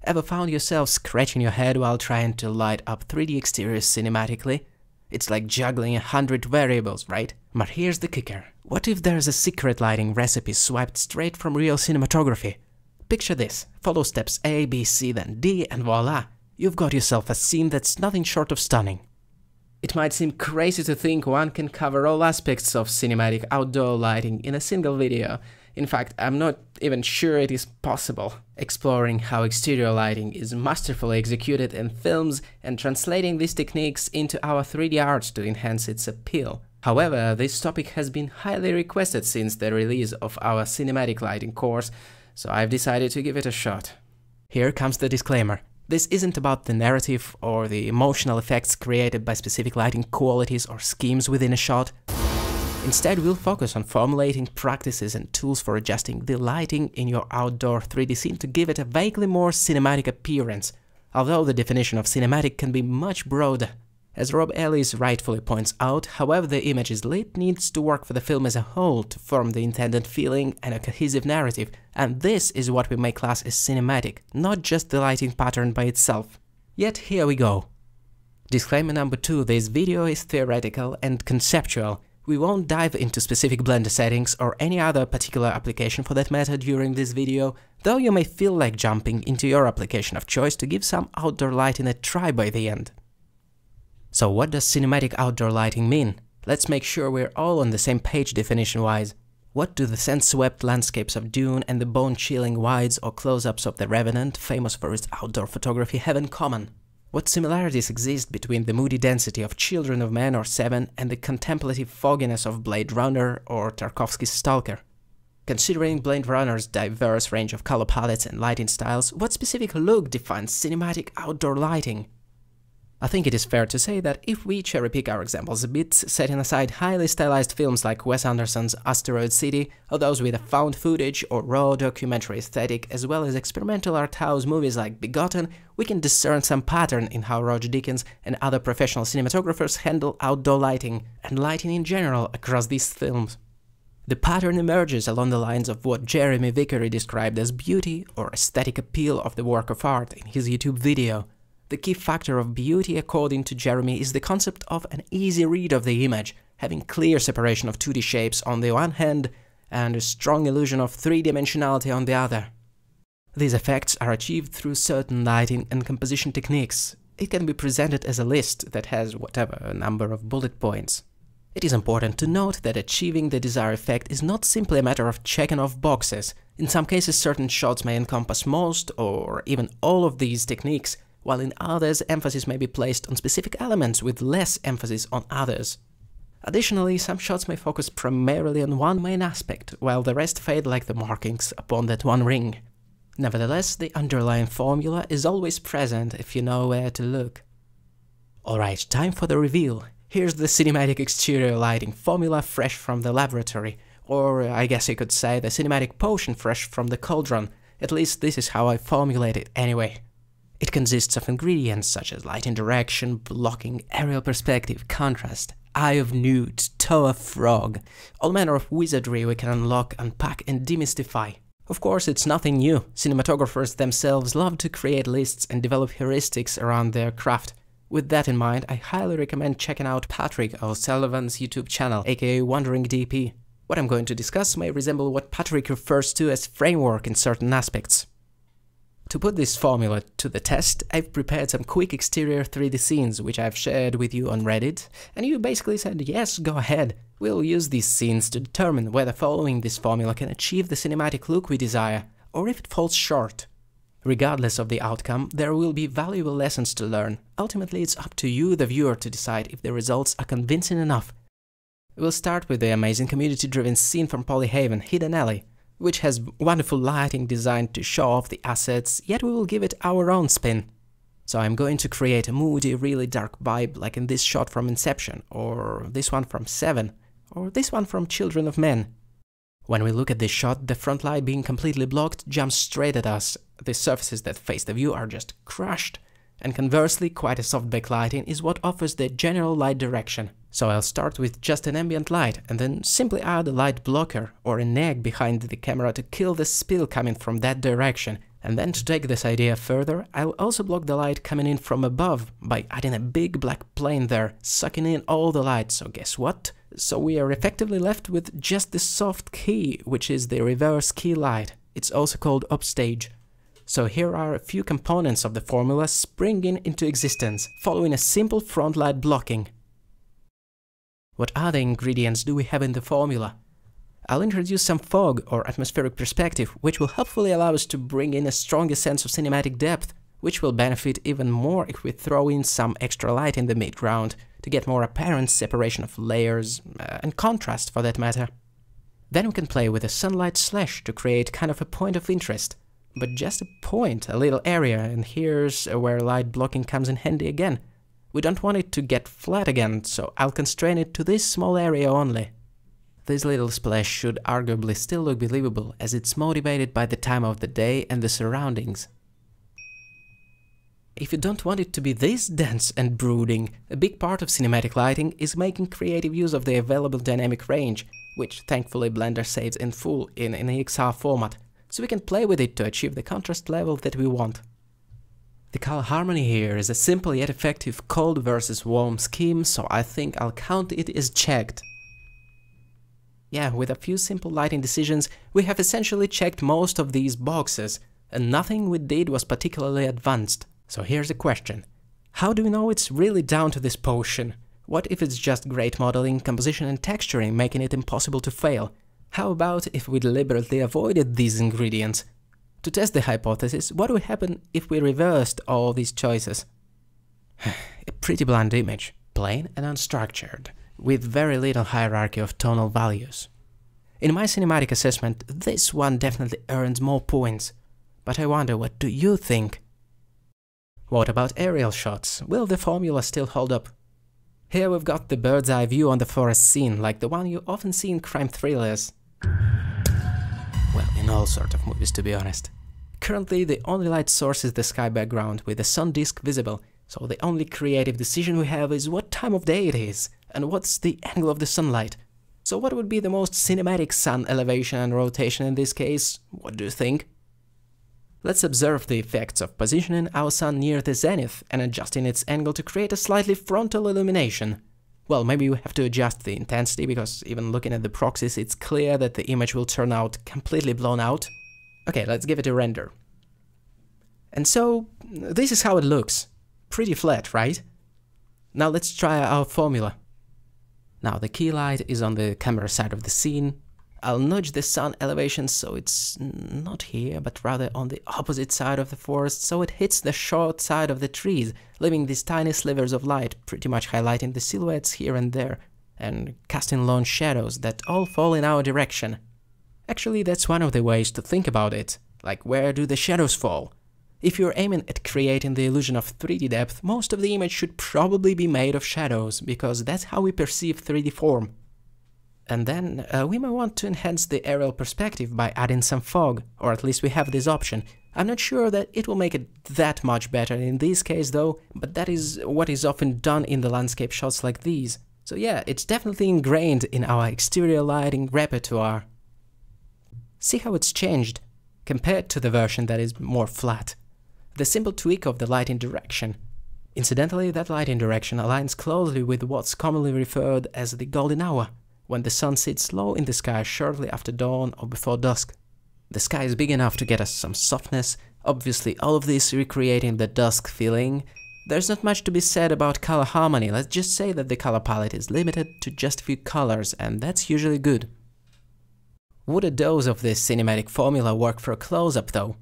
Ever found yourself scratching your head while trying to light up 3D exteriors cinematically? It's like juggling 100 variables, right? But here's the kicker. What if there's a secret lighting recipe swiped straight from real cinematography? Picture this. Follow steps A, B, C, then D, and voila! You've got yourself a scene that's nothing short of stunning. It might seem crazy to think one can cover all aspects of cinematic outdoor lighting in a single video. In fact, I'm not even sure it is possible. Exploring how exterior lighting is masterfully executed in films and translating these techniques into our 3D art to enhance its appeal. However, this topic has been highly requested since the release of our cinematic lighting course, so I've decided to give it a shot. Here comes the disclaimer. This isn't about the narrative or the emotional effects created by specific lighting qualities or schemes within a shot. Instead, we'll focus on formulating practices and tools for adjusting the lighting in your outdoor 3D scene to give it a vaguely more cinematic appearance, although the definition of cinematic can be much broader. As Ellis rightfully points out, however the image is lit needs to work for the film as a whole to form the intended feeling and a cohesive narrative, and this is what we may class as cinematic, not just the lighting pattern by itself. Yet here we go. Disclaimer number 2, this video is theoretical and conceptual. We won't dive into specific Blender settings or any other particular application for that matter during this video, though you may feel like jumping into your application of choice to give some outdoor lighting a try by the end. So what does cinematic outdoor lighting mean? Let's make sure we're all on the same page definition-wise. What do the sand-swept landscapes of Dune and the bone-chilling wides or close-ups of The Revenant, famous for its outdoor photography, have in common? What similarities exist between the moody density of Children of Men or Seven and the contemplative fogginess of Blade Runner or Tarkovsky's Stalker? Considering Blade Runner's diverse range of color palettes and lighting styles, what specific look defines cinematic outdoor lighting? I think it is fair to say that if we cherry-pick our examples a bit, setting aside highly stylized films like Wes Anderson's Asteroid City, or those with a found footage or raw documentary aesthetic, as well as experimental art house movies like Begotten, we can discern some pattern in how Roger Deakins and other professional cinematographers handle outdoor lighting, and lighting in general across these films. The pattern emerges along the lines of what Jeremy Vickery described as beauty or aesthetic appeal of the work of art in his YouTube video. The key factor of beauty, according to Jeremy, is the concept of an easy read of the image, having clear separation of 2D shapes on the one hand and a strong illusion of three-dimensionality on the other. These effects are achieved through certain lighting and composition techniques. It can be presented as a list that has whatever a number of bullet points. It is important to note that achieving the desired effect is not simply a matter of checking off boxes. In some cases, certain shots may encompass most or even all of these techniques, while in others emphasis may be placed on specific elements with less emphasis on others. Additionally, some shots may focus primarily on one main aspect, while the rest fade like the markings upon that one ring. Nevertheless, the underlying formula is always present if you know where to look. Alright, time for the reveal. Here's the cinematic exterior lighting formula fresh from the laboratory, or I guess you could say the cinematic potion fresh from the cauldron. At least this is how I formulate it anyway. It consists of ingredients such as light interaction, blocking, aerial perspective, contrast, eye of newt, toe of frog, all manner of wizardry we can unlock, unpack and demystify. Of course, it's nothing new. Cinematographers themselves love to create lists and develop heuristics around their craft. With that in mind, I highly recommend checking out Patrick O'Sullivan's YouTube channel, aka Wandering DP. What I'm going to discuss may resemble what Patrick refers to as framework in certain aspects. To put this formula to the test, I've prepared some quick exterior 3D scenes which I've shared with you on Reddit, and you basically said yes, go ahead. We'll use these scenes to determine whether following this formula can achieve the cinematic look we desire, or if it falls short. Regardless of the outcome, there will be valuable lessons to learn. Ultimately, it's up to you, the viewer, to decide if the results are convincing enough. We'll start with the amazing community-driven scene from Polyhaven, Hidden Alley, which has wonderful lighting designed to show off the assets, yet we will give it our own spin. So I'm going to create a moody, really dark vibe like in this shot from Inception, or this one from Seven, or this one from Children of Men. When we look at this shot, the front light being completely blocked jumps straight at us. The surfaces that face the view are just crushed. And conversely, quite a soft backlighting is what offers the general light direction. So I'll start with just an ambient light and then simply add a light blocker or a neg behind the camera to kill the spill coming from that direction, And then to take this idea further, I'll also block the light coming in from above by adding a big black plane there, sucking in all the light. So guess what? So we are effectively left with just the soft key, which is the reverse key light. It's also called upstage. So here are a few components of the formula springing into existence, following a simple front light blocking. What other ingredients do we have in the formula? I'll introduce some fog or atmospheric perspective, which will hopefully allow us to bring in a stronger sense of cinematic depth, which will benefit even more if we throw in some extra light in the midground to get more apparent separation of layers and contrast for that matter. Then we can play with a sunlight slash to create kind of a point of interest, but just a point, a little area, and here's where light blocking comes in handy again. We don't want it to get flat again, so I'll constrain it to this small area only. This little splash should arguably still look believable, as it's motivated by the time of the day and the surroundings. If you don't want it to be this dense and brooding, a big part of cinematic lighting is making creative use of the available dynamic range, which thankfully Blender saves in full in an XR format, so we can play with it to achieve the contrast level that we want. The color harmony here is a simple yet effective cold versus warm scheme, so I think I'll count it as checked. Yeah, with a few simple lighting decisions, we have essentially checked most of these boxes, and nothing we did was particularly advanced. So here's the question. How do we know it's really down to this potion? What if it's just great modeling, composition and texturing, making it impossible to fail? How about if we deliberately avoided these ingredients? To test the hypothesis, what would happen if we reversed all these choices? A pretty bland image, plain and unstructured, with very little hierarchy of tonal values. In my cinematic assessment, this one definitely earns more points, but I wonder, what do you think? What about aerial shots? Will the formula still hold up? Here we've got the bird's eye view on the forest scene, like the one you often see in crime thrillers. Well, in all sorts of movies, to be honest. Currently, the only light source is the sky background, with the sun disk visible, so the only creative decision we have is what time of day it is, and what's the angle of the sunlight. So what would be the most cinematic sun elevation and rotation in this case? What do you think? Let's observe the effects of positioning our sun near the zenith and adjusting its angle to create a slightly frontal illumination. Well, maybe we have to adjust the intensity, because even looking at the proxies, it's clear that the image will turn out completely blown out. Okay, let's give it a render. And so, this is how it looks. Pretty flat, right? Now let's try our formula. Now the key light is on the camera side of the scene. I'll nudge the sun elevation so it's not here, but rather on the opposite side of the forest, so it hits the short side of the trees, leaving these tiny slivers of light, pretty much highlighting the silhouettes here and there, and casting long shadows that all fall in our direction. Actually, that's one of the ways to think about it, like where do the shadows fall? If you're aiming at creating the illusion of 3D depth, most of the image should probably be made of shadows, because that's how we perceive 3D form. And then we may want to enhance the aerial perspective by adding some fog, or at least we have this option. I'm not sure that it will make it that much better in this case though, but that is what is often done in the landscape shots like these. So yeah, it's definitely ingrained in our exterior lighting repertoire. See how it's changed, compared to the version that is more flat. The simple tweak of the lighting direction. Incidentally, that lighting direction aligns closely with what's commonly referred as the golden hour, when the sun sits low in the sky shortly after dawn or before dusk. The sky is big enough to get us some softness, obviously all of this recreating the dusk feeling. There's not much to be said about color harmony, let's just say that the color palette is limited to just a few colors, and that's usually good. Would a dose of this cinematic formula work for a close-up though?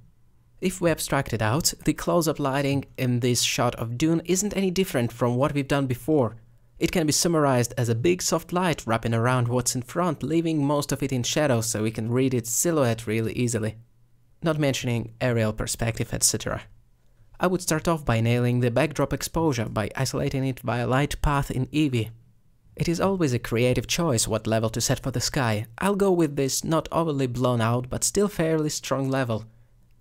If we abstract it out, the close-up lighting in this shot of Dune isn't any different from what we've done before. It can be summarized as a big soft light wrapping around what's in front, leaving most of it in shadow so we can read its silhouette really easily. Not mentioning aerial perspective, etc. I would start off by nailing the backdrop exposure by isolating it via light path in Eevee. It is always a creative choice what level to set for the sky. I'll go with this not overly blown out but still fairly strong level.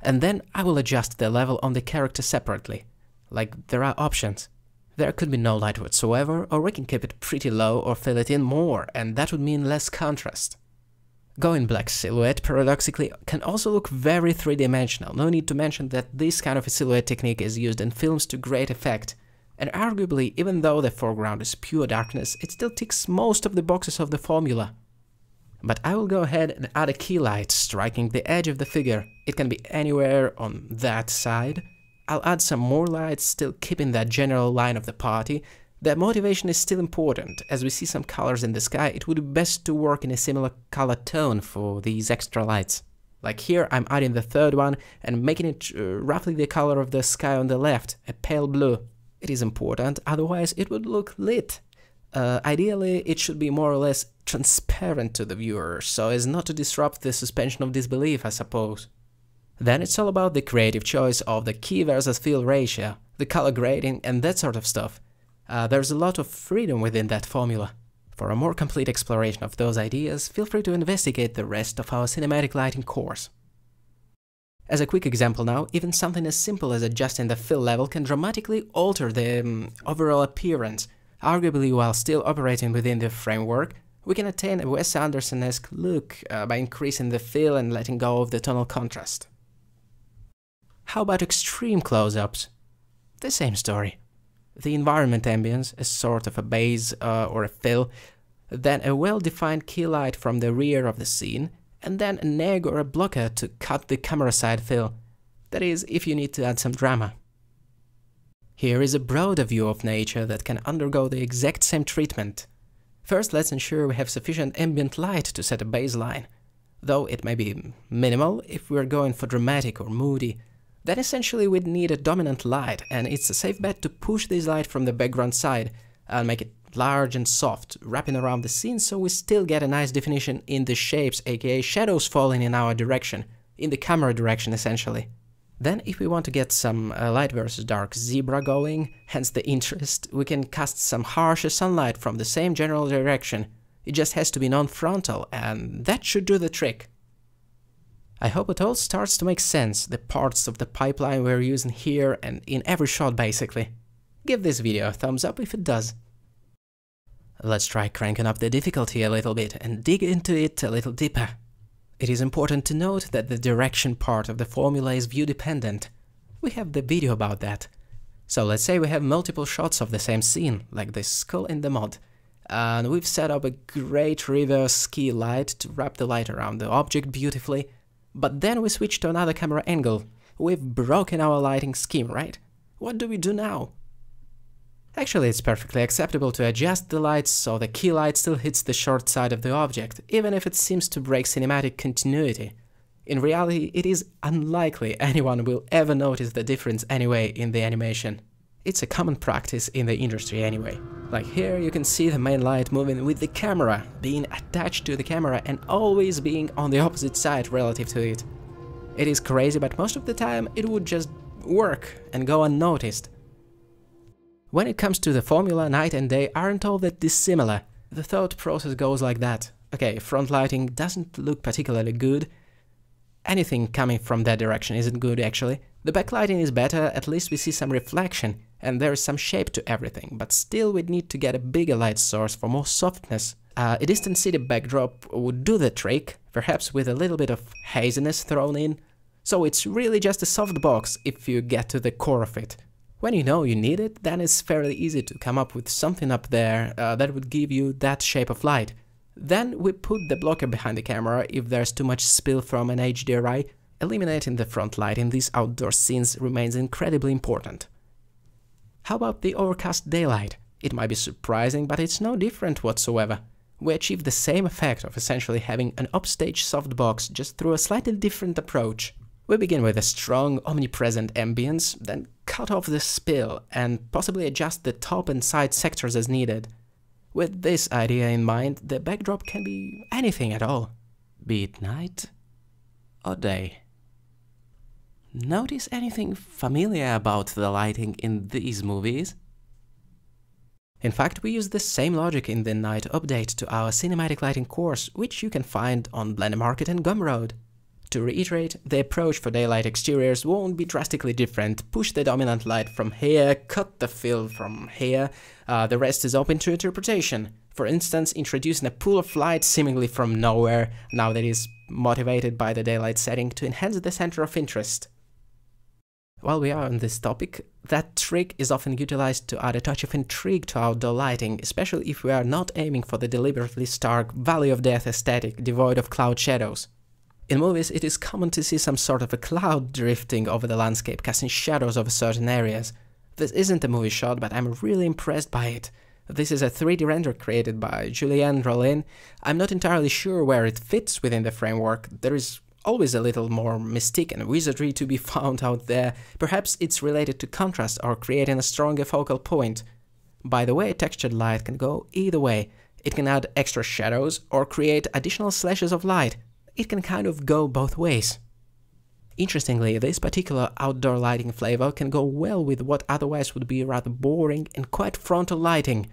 And then I will adjust the level on the character separately. Like, there are options. There could be no light whatsoever, or we can keep it pretty low or fill it in more, and that would mean less contrast. Going black silhouette, paradoxically, can also look very three-dimensional. No need to mention that this kind of a silhouette technique is used in films to great effect. And arguably, even though the foreground is pure darkness, it still ticks most of the boxes of the formula. But I will go ahead and add a key light, striking the edge of the figure. It can be anywhere on that side. I'll add some more lights, still keeping that general line of the party. The motivation is still important. As we see some colors in the sky, it would be best to work in a similar color tone for these extra lights. Like here, I'm adding the third one and making it roughly the color of the sky on the left, a pale blue. It is important, otherwise it would look lit. Ideally, it should be more or less transparent to the viewer, so as not to disrupt the suspension of disbelief, I suppose. Then it's all about the creative choice of the key versus fill ratio, the color grading and that sort of stuff. There's a lot of freedom within that formula. For a more complete exploration of those ideas, feel free to investigate the rest of our cinematic lighting course. As a quick example now, even something as simple as adjusting the fill level can dramatically alter the overall appearance. Arguably, while still operating within the framework, we can attain a Wes Anderson-esque look by increasing the fill and letting go of the tonal contrast. How about extreme close-ups? The same story. The environment ambience, a sort of a base or a fill, then a well-defined key light from the rear of the scene, and then an egg or a blocker to cut the camera side fill. That is, if you need to add some drama. Here is a broader view of nature that can undergo the exact same treatment. First, let's ensure we have sufficient ambient light to set a baseline. Though it may be minimal if we're going for dramatic or moody, then essentially we'd need a dominant light, and it's a safe bet to push this light from the background side and make it large and soft, wrapping around the scene so we still get a nice definition in the shapes, aka shadows falling in our direction, in the camera direction essentially. Then if we want to get some light versus dark zebra going, hence the interest, we can cast some harsher sunlight from the same general direction. It just has to be non-frontal, and that should do the trick. I hope it all starts to make sense, the parts of the pipeline we're using here and in every shot basically. Give this video a thumbs up if it does. Let's try cranking up the difficulty a little bit and dig into it a little deeper. It is important to note that the direction part of the formula is view dependent. We have the video about that. So let's say we have multiple shots of the same scene, like this skull in the mod, and we've set up a great reverse key light to wrap the light around the object beautifully, but then we switch to another camera angle. We've broken our lighting scheme, right? What do we do now? Actually, it's perfectly acceptable to adjust the lights so the key light still hits the short side of the object, even if it seems to break cinematic continuity. In reality, it is unlikely anyone will ever notice the difference anyway in the animation. It's a common practice in the industry anyway. Like here, you can see the main light moving with the camera, being attached to the camera and always being on the opposite side relative to it. It is crazy, but most of the time it would just work and go unnoticed. When it comes to the formula, night and day aren't all that dissimilar. The thought process goes like that. Okay, front lighting doesn't look particularly good. Anything coming from that direction isn't good actually. The backlighting is better, at least we see some reflection, and there is some shape to everything, but still we'd need to get a bigger light source for more softness. A distant city backdrop would do the trick, perhaps with a little bit of haziness thrown in. So it's really just a softbox if you get to the core of it. When you know you need it, then it's fairly easy to come up with something up there that would give you that shape of light. Then we put the blocker behind the camera if there's too much spill from an HDRI. Eliminating the front light in these outdoor scenes remains incredibly important. How about the overcast daylight? It might be surprising, but it's no different whatsoever. We achieve the same effect of essentially having an upstage softbox just through a slightly different approach. We begin with a strong, omnipresent ambience, then cut off the spill and possibly adjust the top and side sectors as needed. With this idea in mind, the backdrop can be anything at all, be it night or day. Notice anything familiar about the lighting in these movies? In fact, we use the same logic in the night update to our cinematic lighting course, which you can find on Blender Market and Gumroad. To reiterate, the approach for daylight exteriors won't be drastically different. Push the dominant light from here, cut the fill from here, the rest is open to interpretation. For instance, introducing a pool of light seemingly from nowhere, now that is motivated by the daylight setting to enhance the center of interest. While we are on this topic, that trick is often utilized to add a touch of intrigue to outdoor lighting, especially if we are not aiming for the deliberately stark Valley of Death aesthetic devoid of cloud shadows. In movies, it is common to see some sort of a cloud drifting over the landscape, casting shadows over certain areas. This isn't a movie shot, but I'm really impressed by it. This is a 3D render created by Julianne Rollin. I'm not entirely sure where it fits within the framework. There is always a little more mystique and wizardry to be found out there. Perhaps it's related to contrast or creating a stronger focal point. By the way, textured light can go either way. It can add extra shadows or create additional slashes of light. It can kind of go both ways. Interestingly, this particular outdoor lighting flavor can go well with what otherwise would be rather boring and quite frontal lighting.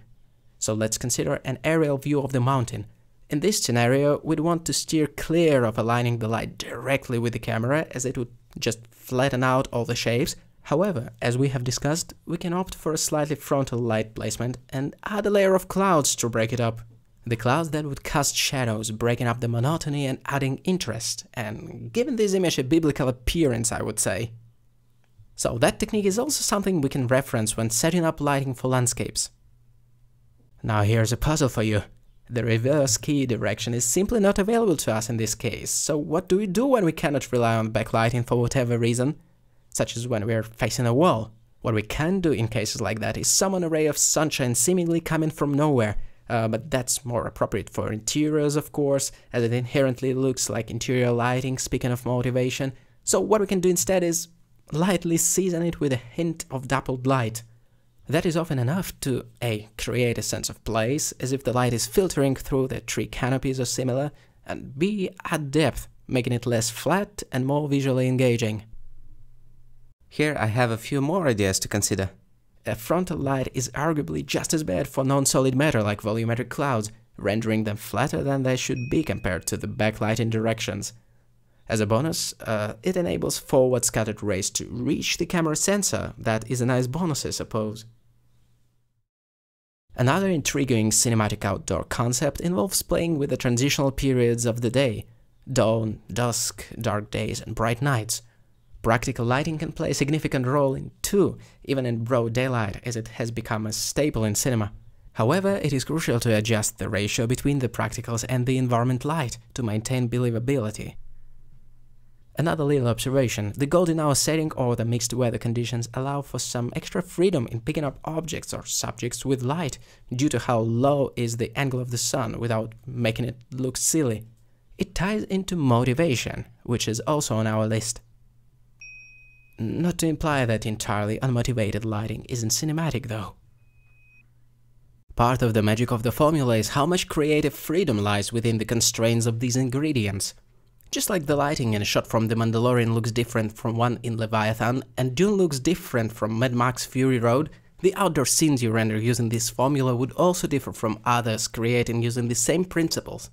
So let's consider an aerial view of the mountain. In this scenario, we'd want to steer clear of aligning the light directly with the camera, as it would just flatten out all the shapes. However, as we have discussed, we can opt for a slightly frontal light placement and add a layer of clouds to break it up. The clouds that would cast shadows, breaking up the monotony and adding interest, and giving this image a biblical appearance, I would say. So that technique is also something we can reference when setting up lighting for landscapes. Now here's a puzzle for you. The reverse key direction is simply not available to us in this case, so what do we do when we cannot rely on backlighting for whatever reason? Such as when we are facing a wall. What we can do in cases like that is summon a ray of sunshine seemingly coming from nowhere. But that's more appropriate for interiors, of course, as it inherently looks like interior lighting, speaking of motivation. So what we can do instead is lightly season it with a hint of dappled light. That is often enough to A. create a sense of place, as if the light is filtering through the tree canopies or similar, and B. add depth, making it less flat and more visually engaging. Here I have a few more ideas to consider. A frontal light is arguably just as bad for non-solid matter like volumetric clouds, rendering them flatter than they should be compared to the backlighting directions. As a bonus, it enables forward scattered rays to reach the camera sensor. That is a nice bonus, I suppose. Another intriguing cinematic outdoor concept involves playing with the transitional periods of the day: dawn, dusk, dark days, and bright nights. Practical lighting can play a significant role in too, even in broad daylight, as it has become a staple in cinema. However, it is crucial to adjust the ratio between the practicals and the environment light to maintain believability. Another little observation: the golden hour setting or the mixed weather conditions allow for some extra freedom in picking up objects or subjects with light, due to how low is the angle of the sun without making it look silly. It ties into motivation, which is also on our list. Not to imply that entirely unmotivated lighting isn't cinematic, though. Part of the magic of the formula is how much creative freedom lies within the constraints of these ingredients. Just like the lighting in a shot from The Mandalorian looks different from one in Leviathan, and Dune looks different from Mad Max Fury Road, the outdoor scenes you render using this formula would also differ from others created using the same principles.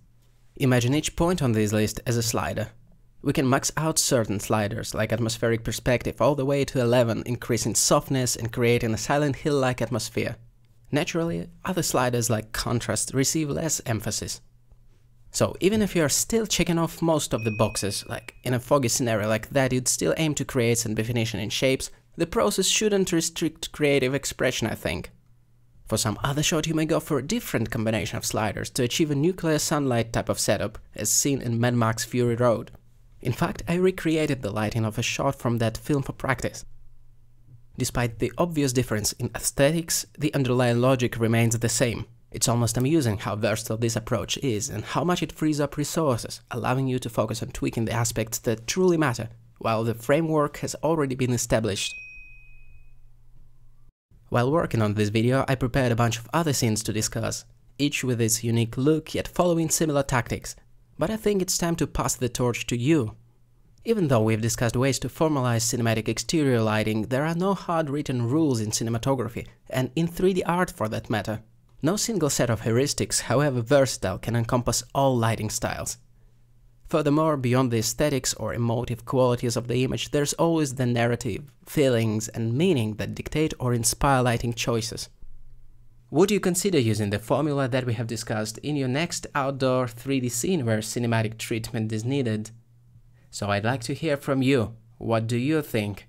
Imagine each point on this list as a slider. We can max out certain sliders, like atmospheric perspective, all the way to 11, increasing softness and creating a Silent Hill-like atmosphere. Naturally, other sliders like contrast receive less emphasis. So even if you are still checking off most of the boxes, like in a foggy scenario like that you'd still aim to create some definition in shapes, the process shouldn't restrict creative expression, I think. For some other shot you may go for a different combination of sliders to achieve a nuclear sunlight type of setup, as seen in Mad Max Fury Road. In fact, I recreated the lighting of a shot from that film for practice. Despite the obvious difference in aesthetics, the underlying logic remains the same. It's almost amusing how versatile this approach is and how much it frees up resources, allowing you to focus on tweaking the aspects that truly matter, while the framework has already been established. While working on this video, I prepared a bunch of other scenes to discuss, each with its unique look yet following similar tactics. But I think it's time to pass the torch to you. Even though we've discussed ways to formalize cinematic exterior lighting, there are no hard written rules in cinematography, and in 3D art for that matter. No single set of heuristics, however versatile, can encompass all lighting styles. Furthermore, beyond the aesthetics or emotive qualities of the image, there's always the narrative, feelings, and meaning that dictate or inspire lighting choices. Would you consider using the formula that we have discussed in your next outdoor 3D scene where cinematic treatment is needed? So I'd like to hear from you. What do you think?